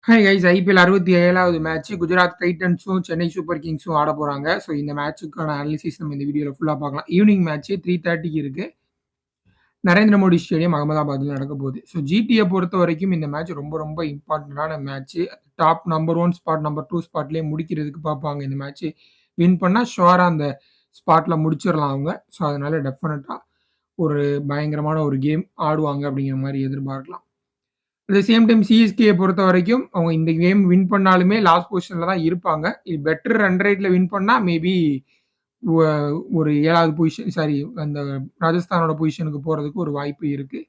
Hi guys, IPL 67வது match Gujarat டைட்டன்ஸும் Chennai super கிங்ஸும் ஆட போறாங்க. ஸோ இந்த மேட்சுக்கான அனாலிசிஸ் நம்ம இந்த வீடியோவில் ஃபுல்லாக பார்க்கலாம். ஈவினிங் மேட்ச் 3:30க்கு இருக்கு. நரேந்திர மோடி ஸ்டேடியம் அகமதாபாத்தில் நடக்க போகுது. ஸோ ஜிடியை பொறுத்த வரைக்கும் இந்த மேட்ச் ரொம்ப ரொம்ப இம்பார்ட்டண்டான match. Top number 1 spot, number 2 ஸ்பாட்லேயே முடிக்கிறதுக்கு பார்ப்பாங்க. இந்த மேட்ச் வின் பண்ணால் ஷுவராக அந்த ஸ்பாட்டில் முடிச்சிடலாம் அவங்க. ஸோ அதனால டெஃபினட்டாக ஒரு பயங்கரமான ஒரு கேம் ஆடுவாங்க அப்படிங்கிற மாதிரி எதிர்பார்க்கலாம். அட் சேம் டைம் சிஎஸ்கே பொறுத்த வரைக்கும் அவங்க இந்த கேம் வின் பண்ணாலுமே லாஸ்ட் பொசிஷனில் தான் இருப்பாங்க. இது பெட்டர் ரன் ரேட்டில் வின் பண்ணால் மேபி ஒரு 7வது பொசிஷன், சாரி, அந்த ராஜஸ்தானோட பொசிஷனுக்கு போகிறதுக்கு ஒரு வாய்ப்பு இருக்குது.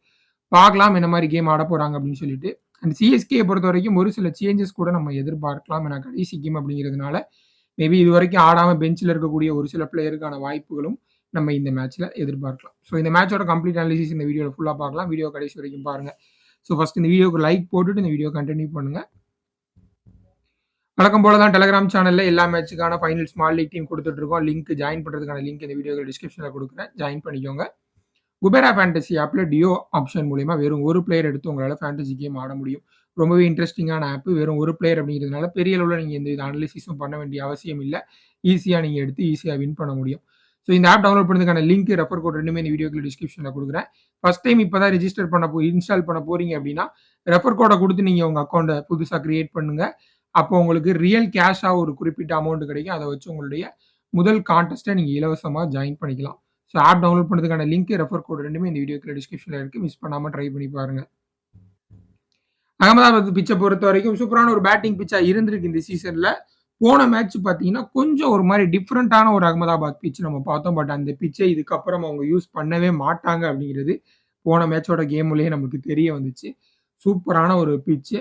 பார்க்கலாம் என்ன மாதிரி கேம் ஆட போகிறாங்க அப்படின்னு சொல்லிட்டு. அண்ட் சிஎஸ்கே பொறுத்த வரைக்கும் ஒரு சில சேஞ்சஸ் கூட நம்ம எதிர்பார்க்கலாம். ஏன்னா கடைசி கேம் அப்படிங்கிறதுனால மேபி இது வரைக்கும் ஆடாமல் பெஞ்சில் இருக்கக்கூடிய ஒரு சில பிளேயருக்கான வாய்ப்புகளும் நம்ம இந்த மேட்ச்சில் எதிர்பார்க்கலாம். ஸோ இந்த மேட்சோட கம்ப்ளீட் அனாலிசிஸ் இந்த வீடியோவில் ஃபுல்லாக பார்க்கலாம். வீடியோ கடைசி வரைக்கும் பாருங்கள். ஸோ ஃபர்ஸ்ட் இந்த வீடியோக்கு லைக் போட்டுட்டு இந்த வீடியோ கண்டினியூ பண்ணுங்க. வழக்கம் போல தான் டெலிகிராம் சேனல்ல எல்லா மேட்சுக்கான ஃபைனல் ஸ்மால் லீக் டீம் கொடுத்துட்டு இருக்கோம். லிங்க் ஜாயின் பண்றதுக்கான லிங்க் இந்த வீடியோ டிஸ்கிரிப்ஷனில் கொடுக்குறேன். ஜாயின் பண்ணிக்கோங்க. குபேரா ஃபேண்டசி ஆப்ல டியோ ஆப்ஷன் மூலமா வெறும் ஒரு பிளேயர் எடுத்து உங்களால் ஃபேண்டசி கேம் ஆட முடியும். ரொம்பவே இன்ட்ரெஸ்டிங்கான ஆப். வெறும் ஒரு பிளேயர் அப்படிங்கிறதுனால பெரிய அளவில் நீங்கள் எந்த அனாலிசிஸும் பண்ண வேண்டிய அவசியம் இல்லை. ஈஸியாக நீங்கள் எடுத்து ஈஸியாக வின் பண்ண முடியும். ஸோ இந்த ஆப் டவுன்லோட் பண்ணுறதுக்கான லிங்க், ரெஃபர் கோட் ரெண்டுமே இந்த வீடியோக்கு டிஸ்கிரிப்ஷனில் கொடுக்குறேன். ஃபர்ஸ்ட் டைம் இப்போ தான் ரெஜிஸ்டர் பண்ண இன்ஸ்டால் பண்ண போறீங்க அப்படின்னா ரெஃபர் கோடை கொடுத்து நீங்கள் உங்கள் அக்கௌண்ட்டை புதுசாக கிரியேட் பண்ணுங்க. அப்போ உங்களுக்கு ரியல் கேஷாக ஒரு குறிப்பிட்ட அமௌண்ட் கிடைக்கும். அதை வச்சு உங்களுடைய முதல் கான்டெஸ்ட்டை நீங்கள் இலவசமாக ஜாயின் பண்ணிக்கலாம். ஸோ ஆப் டவுன்லோட் பண்ணுறதுக்கான லிங்க், ரெஃபர் கோட் ரெண்டுமே இந்த வீடியோக்கு டிஸ்கிரிப்ஷனில் இருக்குது. மிஸ் பண்ணாமல் ட்ரை பண்ணி பாருங்கள். அகமதாபாத் பிச்சை பொறுத்த வரைக்கும் சூப்பரான ஒரு பேட்டிங் பிச்சாக இருந்திருக்கு இந்த சீசனில். போன மேட்ச் பார்த்தீங்கன்னா கொஞ்சம் ஒரு மாதிரி டிஃப்ரெண்ட்டான ஒரு அகமதாபாத் பிச் நம்ம பார்த்தோம். பட் அந்த பிச்சை இதுக்கப்புறம் அவங்க யூஸ் பண்ணவே மாட்டாங்க அப்படிங்கிறது போன மேட்சோட கேம்லேயே நமக்கு தெரிய வந்துச்சு. சூப்பரான ஒரு பிச்சு,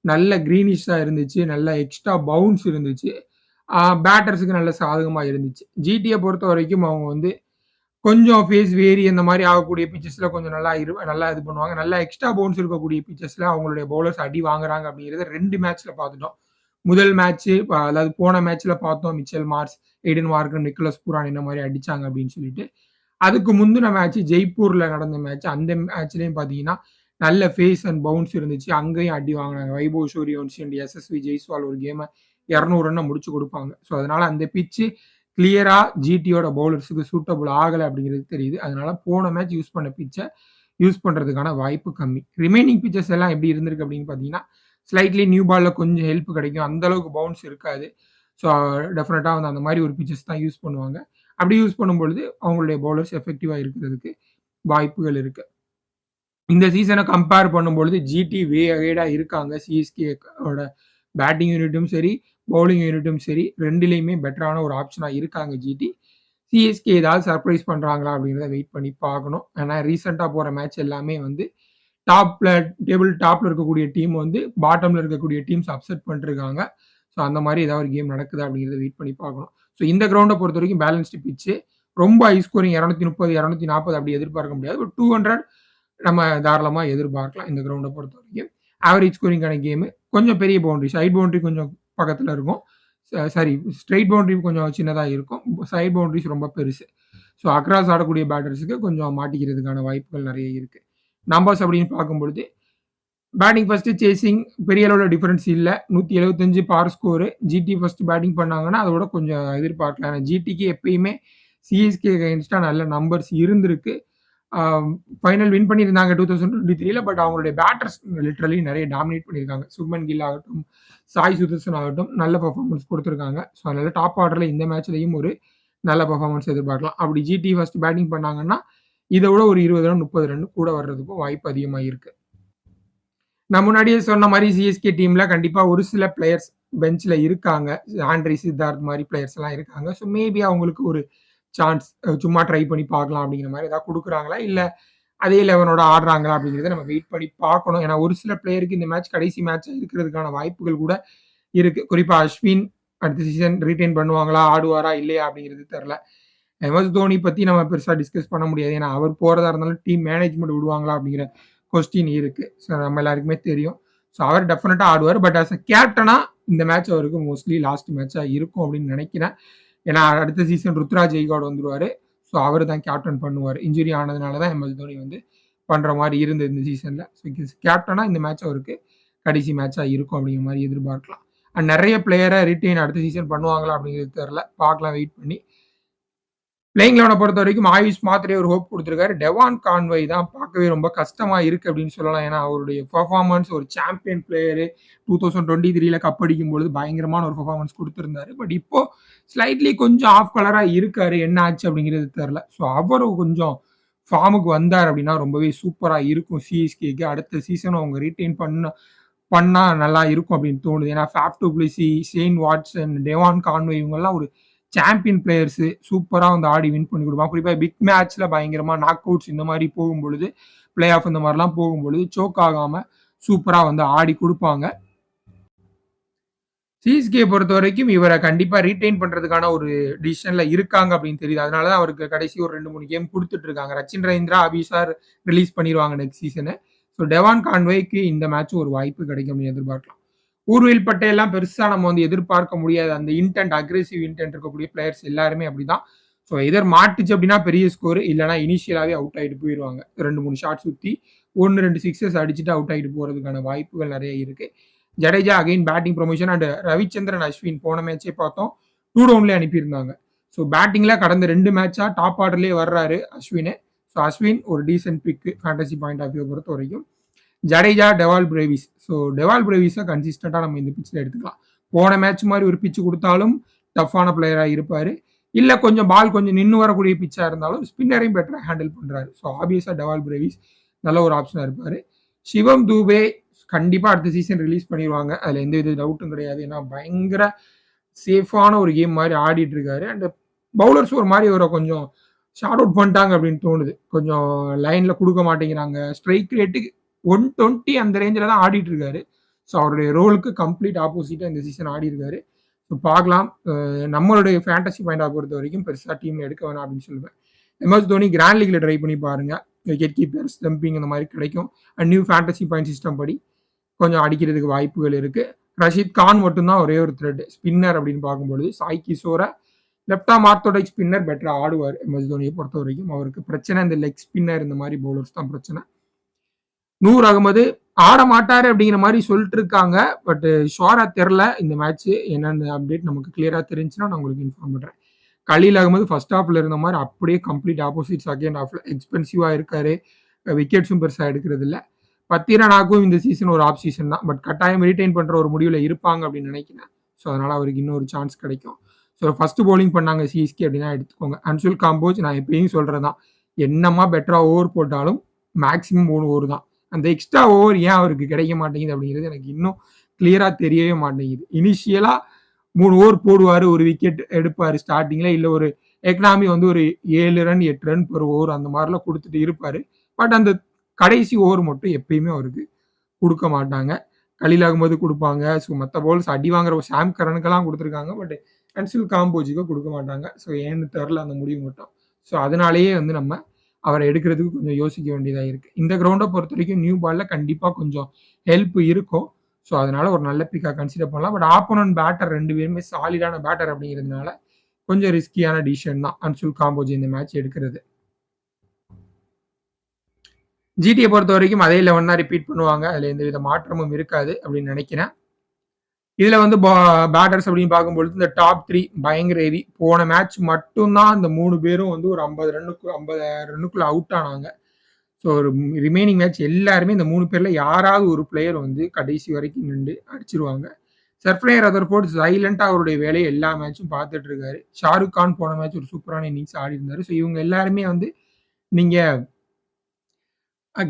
நல்ல க்ரீனிஷாக இருந்துச்சு, நல்ல எக்ஸ்ட்ரா பவுன்ஸ் இருந்துச்சு, பேட்டர்ஸுக்கு நல்ல சாதகமாக இருந்துச்சு. ஜிடியை பொறுத்த வரைக்கும் அவங்க வந்து கொஞ்சம் ஃபேஸ் வேரி அந்த மாதிரி ஆகக்கூடிய பிச்சஸில் கொஞ்சம் நல்லா இது பண்ணுவாங்க. நல்லா எக்ஸ்ட்ரா பவுன்ஸ் இருக்கக்கூடிய பிச்சஸில் அவங்களுடைய பவுலர்ஸ் அடி வாங்குறாங்க அப்படிங்கிறத 2 மேட்ச்சில் பார்த்துட்டோம். முதல் மேட்ச்சு, அதாவது போன மேட்ச்சில் பார்த்தோம், Mitchell Marsh, Aiden Warner, Nicholas Pooran இந்த மாதிரி அடிச்சாங்க அப்படின்னு சொல்லிட்டு. அதுக்கு முந்தின மேட்ச் ஜெய்ப்பூரில் நடந்த மேட்ச். அந்த மேட்ச்லேயும் பார்த்தீங்கன்னா நல்ல ஃபேஸ் அண்ட் பவுன்ஸ் இருந்துச்சு. அங்கேயும் அடி வாங்கினாங்க. வைபவ் சூரியவன்ஷி அண்ட் எஸ்எஸ்வி ஜெய்ஸ்வால் ஒரு கேமை 200 ரன்னை முடிச்சு கொடுப்பாங்க. ஸோ அதனால அந்த பிச்சு கிளியரா ஜிடியோட பவுலர்ஸுக்கு சூட்டபிள் ஆகலை அப்படிங்கிறது தெரியுது. அதனால போன மேட்ச் யூஸ் பண்ண பிச்சை யூஸ் பண்ணுறதுக்கான வாய்ப்பு கம்மி. ரிமைனிங் பிச்சஸ் எல்லாம் எப்படி இருந்திருக்கு அப்படின்னு பார்த்தீங்கன்னா ஸ்லைட்லி நியூ பாலில் கொஞ்சம் ஹெல்ப் கிடைக்கும். அந்த அளவுக்கு பவுன்ஸ் இருக்காது. ஸோ டெஃபினட்டாக வந்து அந்த மாதிரி ஒரு பிச்சஸ் தான் யூஸ் பண்ணுவாங்க. அப்படி யூஸ் பண்ணும்பொழுது அவங்களுடைய பவுலர்ஸ் எஃபெக்டிவாக இருக்கிறதுக்கு வாய்ப்புகள் இருக்கு. இந்த சீசனை கம்பேர் பண்ணும்பொழுது ஜிடி வே அஹெடாக இருக்காங்க. சிஎஸ்கேவோட பேட்டிங் யூனிட்டும் சரி, பவுலிங் யூனிட்டும் சரி, ரெண்டுலேயுமே பெட்டரான ஒரு ஆப்ஷனாக இருக்காங்க ஜிடி. சிஎஸ்கே ஏதாவது சர்ப்ரைஸ் பண்ணுறாங்களா அப்படிங்கிறத வெயிட் பண்ணி பார்க்கணும். ஏன்னா ரீசெண்டாக போகிற மேட்ச் எல்லாமே வந்து டேபிள் டாப்ல இருக்கக்கூடிய டீம் வந்து பாட்டம்ல இருக்கக்கூடிய டீம்ஸ் அப்செட் பண்ணிருக்காங்க. ஸோ அந்த மாதிரி ஏதாவது ஒரு கேம் நடக்குதா அப்படிங்கிறத வெயிட் பண்ணி பார்க்கணும். ஸோ இந்த கிரவுண்டை பொறுத்த வரைக்கும் பேலன்ஸ்டு பிச்சு, ரொம்ப ஹை ஸ்கோரிங் 230, 240 அப்படி எதிர்பார்க்க முடியாது. பட் 200 நம்ம தாராளமாக எதிர்பார்க்கலாம் இந்த கிரவுண்டை பொறுத்த வரைக்கும். ஆவரேஜ் ஸ்கோரிங்கான கேமு, கொஞ்சம் பெரிய பவுண்டரி, சைட் பவுண்டரி கொஞ்சம் பக்கத்தில் இருக்கும், சாரி ஸ்ட்ரைட் பவுண்டரி கொஞ்சம் சின்னதாக இருக்கும், சைட் பவுண்டரிஸ் ரொம்ப பெருசு. ஸோ அக்ராஸ் ஆடக்கூடிய பேட்டர்ஸுக்கு கொஞ்சம் மாட்டிக்கிறதுக்கான வாய்ப்புகள் நிறைய இருக்குது. நம்பர்ஸ் அப்படின்னு பார்க்கும்பொழுது பேட்டிங் ஃபர்ஸ்ட் சேசிங் பெரிய அளவில் டிஃபரன்ஸ் இல்லை. 175 பார் ஸ்கோரு. ஜிடி ஃபர்ஸ்ட் பேட்டிங் பண்ணாங்கன்னா அதோட கொஞ்சம் எதிர்பார்க்கலாம். ஏன்னா ஜிடிக்கு எப்பயுமே சிஎஸ்கே அகைன்ஸ்டாக நல்ல நம்பர்ஸ் இருந்திருக்கு. ஃபைனல் வின் பண்ணியிருந்தாங்க 2023. பட் அவங்களுடைய பேட்டர்ஸ் லிட்டரலி நிறைய டாமினேட் பண்ணியிருக்காங்க. சுப்மன் கில் ஆகட்டும், சாய் சுதர்சன் ஆகட்டும் நல்ல பர்ஃபார்மன்ஸ் கொடுத்துருக்காங்க. ஸோ அதனால டாப் ஆர்டரில் இந்த மேட்ச்லையும் ஒரு நல்ல பர்ஃபார்மன்ஸ் எதிர்பார்க்கலாம். அப்படி ஜிடி ஃபர்ஸ்ட் பேட்டிங் பண்ணாங்கன்னா இதை விட ஒரு 20 ரன் 30 ரன் கூட வர்றதுக்கும் வாய்ப்பு அதிகமாக இருக்கு. நான் முன்னாடியே சொன்ன மாதிரி சிஎஸ்கே டீம்ல கண்டிப்பாக ஒரு சில பிளேயர்ஸ் பெஞ்சில் இருக்காங்க. ஆண்ட்ரி சித்தார்த் மாதிரி பிளேயர்ஸ் எல்லாம் இருக்காங்க. ஸோ மேபி அவங்களுக்கு ஒரு சான்ஸ் சும்மா ட்ரை பண்ணி பார்க்கலாம் அப்படிங்கிற மாதிரி ஏதாவது கொடுக்குறாங்களா, இல்லை அதே 11ஓட ஆடுறாங்களா அப்படிங்கிறத நம்ம வெயிட் பண்ணி பார்க்கணும். ஏன்னா ஒரு சில பிளேயருக்கு இந்த மேட்ச் கடைசி மேட்ச் இருக்கிறதுக்கான வாய்ப்புகள் கூட இருக்கு. குறிப்பாக அஸ்வின் அடுத்த சீசன் ரீட்டைன் பண்ணுவாங்களா, ஆடுவாரா இல்லையா அப்படிங்கிறது தெரில. எம்எஸ் தோனி பற்றி நம்ம பெருசாக டிஸ்கஸ் பண்ண முடியாது. ஏன்னா அவர் போகிறதா இருந்தாலும் டீம் மேனேஜ்மெண்ட் விடுவாங்களா அப்படிங்கிற கொஸ்டின் இருக்கு. ஸோ நம்ம எல்லாருக்குமே தெரியும். ஸோ அவர் டெஃபினட்டாக ஆடுவார். பட் ஆஸ் அ கேப்டனாக இந்த மேட்ச் அவருக்கு மோஸ்ட்லி லாஸ்ட் மேட்சாக இருக்கும் அப்படின்னு நினைக்கிறேன். ஏன்னா அடுத்த சீசன் ருத்ராஜ் ஜெய்காட் வந்துருவார். ஸோ அவர் தான் கேப்டன் பண்ணுவார். இன்ஜுரி ஆனதுனால தான் எம்எஸ் தோனி வந்து பண்ணுற மாதிரி இருந்தது இந்த சீசனில். ஸோ கேப்டனாக இந்த மேட்ச் அவருக்கு கடைசி மேட்சா இருக்கும் அப்படிங்கிற மாதிரி எதிர்பார்க்கலாம். அண்ட் நிறைய பிளேயரை ரிட்டைன் அடுத்த சீசன் பண்ணுவாங்களா அப்படிங்கிறது தெரியல. பார்க்கலாம் வெயிட் பண்ணி. பிளேயிங் 11 பொறுத்த வரைக்கும் ஆயுஷ் மாத்திரே ஒரு ஹோப் கொடுத்துருக்காரு. டெவான் கான்வை தான் பார்க்கவே ரொம்ப கஷ்டமா இருக்கு அப்படின்னு சொல்லலாம். ஏன்னா அவருடைய பெர்ஃபார்மன்ஸ் ஒரு சாம்பியன் பிளேயரு 2023ல கப் அடிக்கும் பொழுது பயங்கரமான ஒரு பெர்ஃபார்மன்ஸ் கொடுத்துருந்தாரு. பட் இப்போ ஸ்லைட்லி கொஞ்சம் ஆஃப் கலரா இருக்காரு. என்ன ஆச்சு அப்படிங்கிறது தெரியல. ஸோ அவரும் கொஞ்சம் ஃபார்முக்கு வந்தார் அப்படின்னா ரொம்பவே சூப்பரா இருக்கும் சிஎஸ்கேக்கு. அடுத்த சீசன் அவங்க ரீட்டைன் பண்ணா நல்லா இருக்கும் அப்படின்னு தோணுது. ஏன்னா Faf du Plessis, Shane Watson, Devon Conway இவங்கெல்லாம் ஒரு சாம்பியன் பிளேயர்ஸ் சூப்பரா வந்து ஆடி வின் பண்ணி கொடுப்பாங்க. குறிப்பா பிக் மேட்ச்ல பயங்கரமா நாக் அவுட்ஸ் இந்த மாதிரி போகும்பொழுது, பிளே ஆஃப் இந்த மாதிரிலாம் போகும்பொழுது சோக் ஆகாம சூப்பரா வந்து ஆடி கொடுப்பாங்க. சிஎஸ்கே பொறுத்த வரைக்கும் இவரை கண்டிப்பா ரீட்டைன் பண்றதுக்கான ஒரு டிசிஷன்ல இருக்காங்க அப்படின்னு தெரியுது. அதனாலதான் அவருக்கு கடைசி ஒரு 2-3 கேம் கொடுத்துட்டு இருக்காங்க. ரச்சின் ரவீந்திரா, அபிசார் ரிலீஸ் பண்ணிடுவாங்க நெக்ஸ்ட் சீசனு. ஸோ டெவான் கான்வேக்கு இந்த மேட்ச் ஒரு வாய்ப்பு கிடைக்கும் அப்படின்னு எதிர்பார்க்கலாம். ஊர்வில் பட்டேல்லாம் பெருசா நம்ம வந்து எதிர்பார்க்க முடியாது. அந்த இன்டென்ட், அக்ரெசிவ் இன்டென்ட் இருக்கக்கூடிய பிளேயர்ஸ் எல்லாருமே அப்படிதான். ஸோ எதர் மாட்டுச்சு அப்படின்னா பெரிய ஸ்கோர், இல்லைனா இனிஷியலாவே அவுட் ஆகிட்டு போயிடுவாங்க. 2-3 ஷாட் சுற்றி 1-2 சிக்ஸஸ் அடிச்சுட்டு அவுட் ஆகிட்டு போறதுக்கான வாய்ப்புகள் நிறைய இருக்கு. Jadeja again batting promotion and Ravichandran Ashwin போன மேட்சே பார்த்தோம் 2 டவுன்லேயே அனுப்பியிருந்தாங்க. ஸோ பேட்டிங்ல கடந்த 2 மேட்சா டாப் ஆர்டர்லேயே வர்றாரு அஸ்வின். ஸோ அஸ்வின் ஒரு decent pick fantasy point of view பொறுத்த வரைக்கும். Jadeja, Dewald Brevis. So Dewald பிரேவிஸை கன்சிஸ்டண்டாக நம்ம இந்த பிச்சில் எடுத்துக்கலாம். போன மேட்ச் மாதிரி ஒரு பிச்சு கொடுத்தாலும் டஃப்பான பிளேயராக இருப்பார். இல்லை கொஞ்சம் பால் கொஞ்சம் நின்று வரக்கூடிய பிச்சாக இருந்தாலும் ஸ்பின்னரையும் பெட்டராக ஹேண்டில் பண்ணுறாரு. ஸோ ஆப்வியஸாக டெவால் பிரேவிஸ் நல்ல ஒரு ஆப்ஷனாக இருப்பார். சிவம் தூபே கண்டிப்பாக அடுத்த சீசன் ரிலீஸ் பண்ணிடுவாங்க. அதில் எந்த வித டவுட்டும் கிடையாது. ஏன்னா பயங்கர சேஃபான ஒரு கேம் மாதிரி ஆடிட்டு இருக்காரு. அண்ட் பவுலர்ஸ் ஒரு மாதிரி ஒரு கொஞ்சம் ஷார்ட் அவுட் பண்ணிட்டாங்க அப்படின்னு தோணுது. கொஞ்சம் லைனில் கொடுக்க மாட்டேங்கிறாங்க. ஸ்ட்ரைக் ரேட்டுக்கு 120 அந்த ரேஞ்சில் தான் ஆடிட்டு இருக்காரு. ஸோ அவருடைய ரோலுக்கு கம்ப்ளீட் ஆப்போசிட்டாக இந்த சீசன் ஆடி இருக்காரு. ஸோ பார்க்கலாம். நம்மளுடைய ஃபேண்டசி பாயிண்ட் ஆஃப் பொறுத்த வரைக்கும் பெருசாக டீமில் எடுக்க வேணாம் அப்படின்னு சொல்லுவேன். எம்எஸ் தோனி கிராண்ட் லீக்ல ட்ரை பண்ணி பாருங்க. விக்கெட் கீப்பர், ஸ்டம்பிங் இந்த மாதிரி கிடைக்கும். And new fantasy point system படி கொஞ்சம் அடிக்கிறதுக்கு வாய்ப்புகள் இருக்கு. ரஷீத் கான் மட்டும்தான் ஒரே ஒரு த்ரெட் ஸ்பின்னர் அப்படின்னு பார்க்கும்பொழுது, சாய் கிஷோரை லெப்ட் ஆர்ம் ஆர்த்தோடாக்ஸ் ஸ்பின்னர் பெட்டரா ஆடுவார். எம்எஸ் தோனியை பொறுத்த வரைக்கும் அவருக்கு பிரச்சனை இந்த லெக் ஸ்பின்னர் இந்த மாதிரி பவுலர்ஸ் தான் பிரச்சனை. நூர் அகமது ஆட மாட்டாரு அப்படிங்கிற மாதிரி சொல்லிட்டு இருக்காங்க. பட் ஷோரா தெரில இந்த மேட்ச் என்னென்ன அப்டேட் நமக்கு கிளியரா தெரிஞ்சுன்னா நான் உங்களுக்கு இன்ஃபார்ம் பண்றேன். கலீல் அகமது ஃபர்ஸ்ட் ஹாஃப்ல இருந்த மாதிரி அப்படியே கம்ப்ளீட் ஆப்போசிட் செகண்ட் ஹாஃப்ல எக்ஸ்பென்சிவா இருக்காரு. விக்கெட்ஸும் பெருசா எடுக்கிறது இல்லை. பத்திரனாக்கும் இந்த சீசன் ஒரு ஆஃப் சீசன் தான். பட் கட்டாயம் ரீடைன் பண்ற ஒரு முடிவில் இருப்பாங்க அப்படின்னு நினைக்கிறேன். ஸோ அதனால அவருக்கு இன்னொரு சான்ஸ் கிடைக்கும். ஸோ ஃபர்ஸ்ட் பவுலிங் பண்ணாங்க சிஎஸ்கே அப்படின்னா எடுத்துக்கோங்க. அன்சுல் காம்போஜ் நான் எப்பயும் சொல்றதுதான், என்னமா பெட்டரா ஓவர் போட்டாலும் மேக்ஸிமம் 3 ஓவர் தான். அந்த எக்ஸ்ட்ரா ஓவர் ஏன் அவருக்கு கிடைக்க மாட்டேங்குது அப்படிங்கிறது எனக்கு இன்னும் கிளியரா தெரியவே மாட்டேங்குது. இனிஷியலா 3 ஓவர் போடுவாரு, ஒரு விக்கெட் எடுப்பாரு ஸ்டார்டிங்ல. இல்ல ஒரு எக்கனாமி வந்து ஒரு 7 ரன் 8 ரன் பெர் ஓவர் அந்த மாதிரிலாம் கொடுத்துட்டு இருப்பாரு. பட் அந்த கடைசி ஓவர் மட்டும் எப்பயுமே அவருக்கு கொடுக்க மாட்டாங்க. கலீல் அகமது கொடுப்பாங்க. ஸோ மற்ற பவுலர்ஸ் அடி வாங்குற சாம் கரனுக்கெல்லாம் கொடுத்துருக்காங்க. பட் அன்சுல் காம்போஜுக்கு கொடுக்க மாட்டாங்க. ஸோ ஏன்னு தெரில அந்த முடிவு மட்டும். ஸோ அதனாலேயே வந்து நம்ம அவரை எடுக்கிறதுக்கு கொஞ்சம் யோசிக்க வேண்டியதாக இருக்குது. இந்த கிரவுண்டை பொறுத்த வரைக்கும் நியூ பாலில் கண்டிப்பாக கொஞ்சம் ஹெல்ப் இருக்கும். ஸோ அதனால ஒரு நல்ல பிக்காக கன்சிடர் பண்ணலாம். பட் ஆப்போனன்ட் பேட்டர் 2 பேருமே சாலிடான பேட்டர் அப்படிங்கிறதுனால கொஞ்சம் ரிஸ்கியான டிசிஷன் தான் அன்சுல் காம்போஜ் இந்த மேட்ச் எடுக்கிறது. ஜிடியை பொறுத்த வரைக்கும் அதே 11 தான் ரிப்பீட் பண்ணுவாங்க. அதில் எந்த வித மாற்றமும் இருக்காது அப்படின்னு நினைக்கிறேன். இதுல வந்து பேட்டர்ஸ் அப்படின்னு பார்க்கும்பொழுது இந்த டாப் 3 பயங்கர ஹெவி. போன மேட்ச் மட்டும்தான் இந்த 3 பேரும் வந்து ஒரு 50 ரன்னுக்குள்ள அவுட் ஆனாங்க. ஸோ ஒரு ரிமைனிங் மேட்ச் எல்லாருமே இந்த 3 பேர்ல யாராவது ஒரு பிளேயர் வந்து கடைசி வரைக்கும் நின்று அடிச்சிருவாங்க. சர்ஃப்ரையர் ரதர்ஃபோர்ட் சைலண்டா அவருடைய வேலையை எல்லா மேட்சும் பார்த்துட்டு இருக்காரு. ஷாருக் கான் போன மேட்ச் ஒரு சூப்பரான இன்னிங்ஸ் ஆடி இருந்தாரு. ஸோ இவங்க எல்லாருமே வந்து நீங்க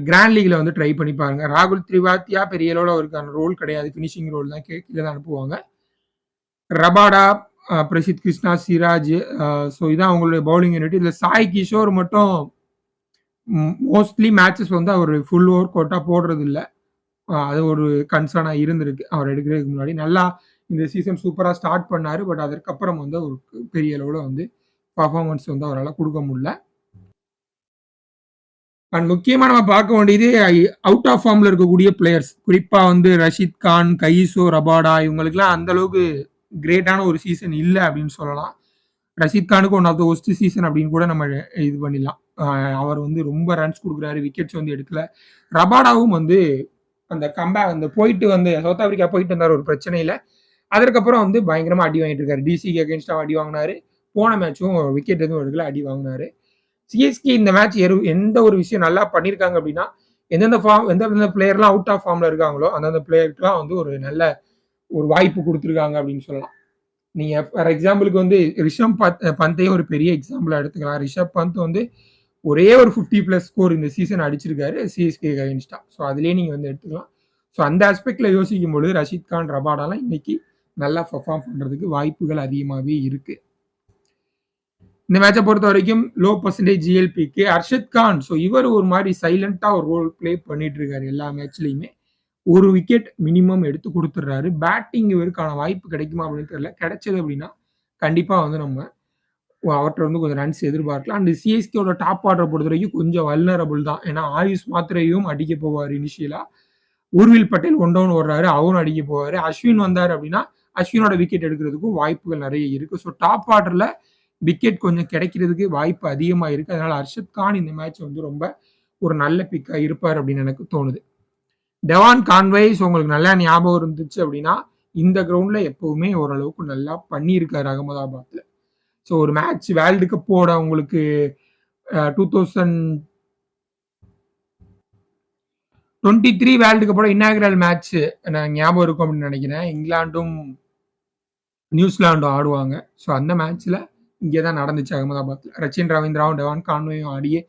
கிராண்ட் லீக்ல வந்து ட்ரை பண்ணி பாருங்க. ராகுல் திரிபாத்தியா பெரிய அளவில் அவருக்கான ரோல் கிடையாது. ஃபினிஷிங் ரோல் தான் கீழே தான் அனுப்புவாங்க. ரபாடா, பிரசித் கிருஷ்ணா, சிராஜ், ஸோ இதான் அவங்களுடைய பவுலிங் யூனிட். இதில் சாய் கிஷோர் மட்டும் மோஸ்ட்லி மேட்சஸ் வந்து அவர் ஃபுல் ஓவர் கோட்டா போடுறது இல்லை. அது ஒரு கன்சர்னாக இருந்திருக்கு அவர் எடுக்கிறதுக்கு முன்னாடி. நல்லா இந்த சீசன் சூப்பராக ஸ்டார்ட் பண்ணார். பட் அதற்கப்புறம் வந்து ஒரு பெரிய அளவில் வந்து பர்ஃபார்மன்ஸ் வந்து அவரால் கொடுக்க முடியல. அண்ட் முக்கியமா நம்ம பார்க்க வேண்டியது அவுட் ஆஃப் ஃபார்ம்ல இருக்கக்கூடிய பிளேயர்ஸ். குறிப்பா வந்து ரஷீத் கான், கைசோ, ரபாடா இவங்களுக்குலாம் அந்த அளவுக்கு கிரேட்டான ஒரு சீசன் இல்லை அப்படின்னு சொல்லலாம். ரஷீத் கானுக்கு one of the worst season அப்படின்னு கூட நம்ம இது பண்ணிடலாம். அவர் வந்து ரொம்ப ரன்ஸ் கொடுக்குறாரு, விக்கெட்ஸ் வந்து எடுக்கல. ரபாடாவும் வந்து அந்த கம்பேக் அந்த போயிட்டு வந்து சவுத் ஆப்பிரிக்கா போயிட்டு வந்தார் ஒரு பிரச்சனையில. அதற்கப்புறம் வந்து பயங்கரமா அடி வாங்கிட்டு இருக்காரு. டிசிக்கு அகைன்ஸ்டா அடி வாங்கினாரு. போன மேட்சும் விக்கெட் எதுவும் எடுக்கல, அடி வாங்கினாரு. சிஎஸ்கே இந்த மேட்ச் எந்த ஒரு விஷயம் நல்லா பண்ணியிருக்காங்க அப்படின்னா, எந்தெந்த பிளேயர்லாம் அவுட் ஆஃப் ஃபார்ம்ல இருக்காங்களோ அந்தந்த பிளேயருக்குலாம் வந்து ஒரு நல்ல ஒரு வாய்ப்பு கொடுத்துருக்காங்க அப்படின்னு சொல்லலாம். நீங்க ஃபார் எக்ஸாம்பிளுக்கு வந்து ரிஷப் பந்தையும் ஒரு பெரிய எக்ஸாம்பிளா எடுத்துக்கலாம். ரிஷப் பந்த் வந்து ஒரே ஒரு 50+ ஸ்கோர் இந்த சீசன் அடிச்சிருக்காரு சிஎஸ்கே அகைன்ஸ்டா. ஸோ அதுலேயே நீங்க வந்து எடுத்துக்கலாம். ஸோ அந்த ஆஸ்பெக்ட்ல யோசிக்கும் பொழுது ரஷீத் கான், ரபாடாலாம் இன்னைக்கு நல்லா பெர்ஃபார்ம் பண்றதுக்கு வாய்ப்புகள் அதிகமாகவே இருக்கு. இந்த மேட்சை பொறுத்த வரைக்கும் லோ பர்சன்டேஜ் ஜிஎல்பிக்கு அர்ஷத் கான். ஸோ இவர் ஒரு மாதிரி சைலண்டா ஒரு ரோல் பிளே பண்ணிட்டு இருக்காரு எல்லா மேட்ச்லயுமே. ஒரு விக்கெட் மினிமம் எடுத்து கொடுத்துட்றாரு. பேட்டிங் இவருக்கான வாய்ப்பு கிடைக்குமா அப்படின்னு தெரியல. கிடைச்சது அப்படின்னா கண்டிப்பா வந்து நம்ம அவர்கிட்ட வந்து கொஞ்சம் ரன்ஸ் எதிர்பார்க்கலாம். அண்ட் சிஎஸ்கேவோட டாப் ஆர்டரை பொறுத்த வரைக்கும் கொஞ்சம் வல்னரபிள் தான். ஏன்னா ஆயுஷ் மாத்திரையும் அடிக்க போவார் இனிஷியலா. ஊர்வில் பட்டேல் ஒன் டவுன் வர்றாரு, அவரும் அடிக்க போவாரு. அஸ்வின் வந்தார் அப்படின்னா அஸ்வினோட விக்கெட் எடுக்கிறதுக்கும் வாய்ப்புகள் நிறைய இருக்கு. ஸோ டாப் ஆர்டர்ல விக்கெட் கொஞ்சம் கிடைக்கிறதுக்கு வாய்ப்பு அதிகமா இருக்கு. அதனால அர்ஷத் கான் இந்த மேட்ச் வந்து ரொம்ப ஒரு நல்ல பிக்கா இருப்பார் அப்படின்னு எனக்கு தோணுது. டெவான் கான்வேஸ் உங்களுக்கு நல்லா ஞாபகம் இருந்துச்சு அப்படின்னா இந்த கிரவுண்ட்ல எப்பவுமே ஓரளவுக்கு நல்லா பண்ணியிருக்காரு அகமதாபாத்ல. ஸோ ஒரு மேட்ச் வேர்ல்டு கப்போட உங்களுக்கு 2023 வேர்ல்டு கப்போட இன்னாகுரல் மேட்ச் ஞாபகம் இருக்கும் அப்படின்னு நினைக்கிறேன். இங்கிலாண்டும் நியூசிலாண்டும் ஆடுவாங்க. ஸோ அந்த மேட்ச்ல இங்கே தான் நடந்துச்சு அகமதாபாத்ல. ரச்சின் ரவீந்திராவும் டெவான் கான்வேயும் ஆடியே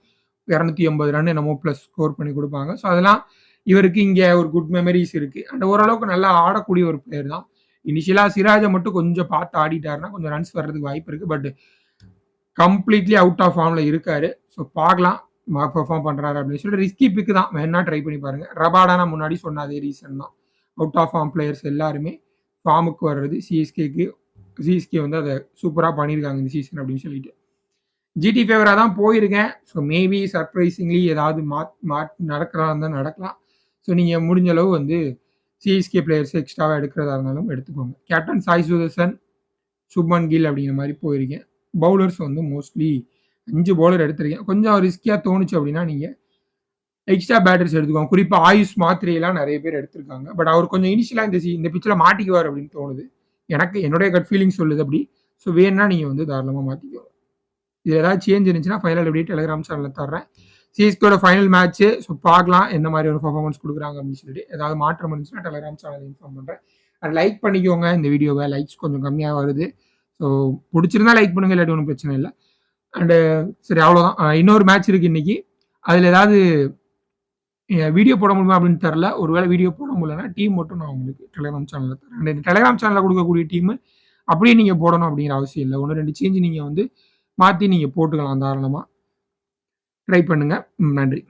280 ரன் என்னமோ ப்ளஸ் ஸ்கோர் பண்ணி கொடுப்பாங்க. ஸோ அதெல்லாம் இவருக்கு இங்கே ஒரு குட் மெமரிஸ் இருக்கு. அண்ட் ஓரளவுக்கு நல்லா ஆடக்கூடிய ஒரு பிளேயர் தான். இனிஷியலா சிராஜை மட்டும் கொஞ்சம் பார்த்து ஆடிட்டாருன்னா கொஞ்சம் ரன்ஸ் வர்றதுக்கு வாய்ப்பு இருக்கு. பட் கம்ப்ளீட்லி அவுட் ஆஃப் ஃபார்ம்ல இருக்காரு. ஸோ பார்க்கலாம் பெர்ஃபார்ம் பண்றாரு அப்படின்னு சொல்லிட்டு ரிஸ்கி பிக் தான், வேணா ட்ரை பண்ணி பாருங்க. ரபாடா நான் முன்னாடி சொன்ன அதே ரீசன் தான். அவுட் ஆஃப் ஃபார்ம் பிளேயர்ஸ் எல்லாருமே ஃபார்முக்கு வர்றது சிஎஸ்கே வந்து அதை சூப்பராக பண்ணியிருக்காங்க இந்த சீசன் அப்படின்னு சொல்லிட்டு. ஜிடி ஃபேவராக தான் போயிருக்கேன். ஸோ மேபி சர்ப்ரைசிங்லி ஏதாவது நடக்கிறதா இருந்தால் நடக்கலாம். ஸோ நீங்கள் முடிஞ்ச அளவு வந்து சிஎஸ்கே பிளேயர்ஸ் எக்ஸ்ட்ராவாக எடுக்கிறதா இருந்தாலும் எடுத்துக்கோங்க. கேப்டன் சாய் சுதர்சன், சுப்மன் கில் அப்படிங்கிற மாதிரி போயிருக்கேன். பவுலர்ஸ் வந்து மோஸ்ட்லி 5 பவுலர் எடுத்திருக்கேன். கொஞ்சம் ரிஸ்கியாக தோணுச்சு அப்படின்னா நீங்கள் எக்ஸ்ட்ரா பேட்டர்ஸ் எடுத்துக்கோங்க. குறிப்பாக ஆயுஷ் மாத்திரையெல்லாம் நிறைய பேர் எடுத்திருக்காங்க. பட் அவர் கொஞ்சம் இனிஷியலாக இந்த பிச்சில் மாட்டிக்குவார் அப்படின்னு தோணுது. என்னுடைய கட் ஃபீலிங் சொல்லுது அப்படி. ஸோ வேணும்னா நீங்கள் வந்து தாராளமாக மாற்றிக்கோங்க. இதில் ஏதாவது சேஞ்ச் இருந்துச்சுன்னா ஃபைனல் எப்படி டெலிகிராம் சேனலில் தர்றேன். சிஎஸ்கேயோட ஃபைனல் மேட்ச்சு. ஸோ பார்க்கலாம் என்ன மாதிரி ஒரு பர்ஃபார்மன்ஸ் கொடுக்குறாங்க அப்படின்னு சொல்லிட்டு. ஏதாவது மாற்றம் இருந்துச்சுன்னா டெலிகிராம் சேனல் இன்ஃபார்ம் பண்ணுறேன். அண்ட் லைக் பண்ணிக்கோங்க இந்த வீடியோவை. லைக்ஸ் கொஞ்சம் கம்மியாக வருது. ஸோ பிடிச்சிருந்தா லைக் பண்ணுங்க, இல்லாட்டி ஒன்றும் பிரச்சனை இல்லை. அண்டு சரி அவ்வளோதான். இன்னொரு மேட்ச் இருக்குது இன்னைக்கு. அதில் ஏதாவது வீடியோ போட முடியுமா அப்படின்னு தெரில. ஒருவேளை வீடியோ போட முடியலன்னா டீம் மட்டும் நான் உங்களுக்கு டெலிகிராம் சேனலில் தரேன். அண்ட் இந்த டெலிகிராம் சேனலில் கொடுக்கக்கூடிய டீம் அப்படியே நீங்கள் போடணும் அப்படிங்கிற அவசியம் இல்லை. 1-2 சேஞ்ச் நீங்கள் வந்து மாற்றி நீங்கள் போட்டுக்கலாம் தாராளமாக. ட்ரை பண்ணுங்கள். நன்றி.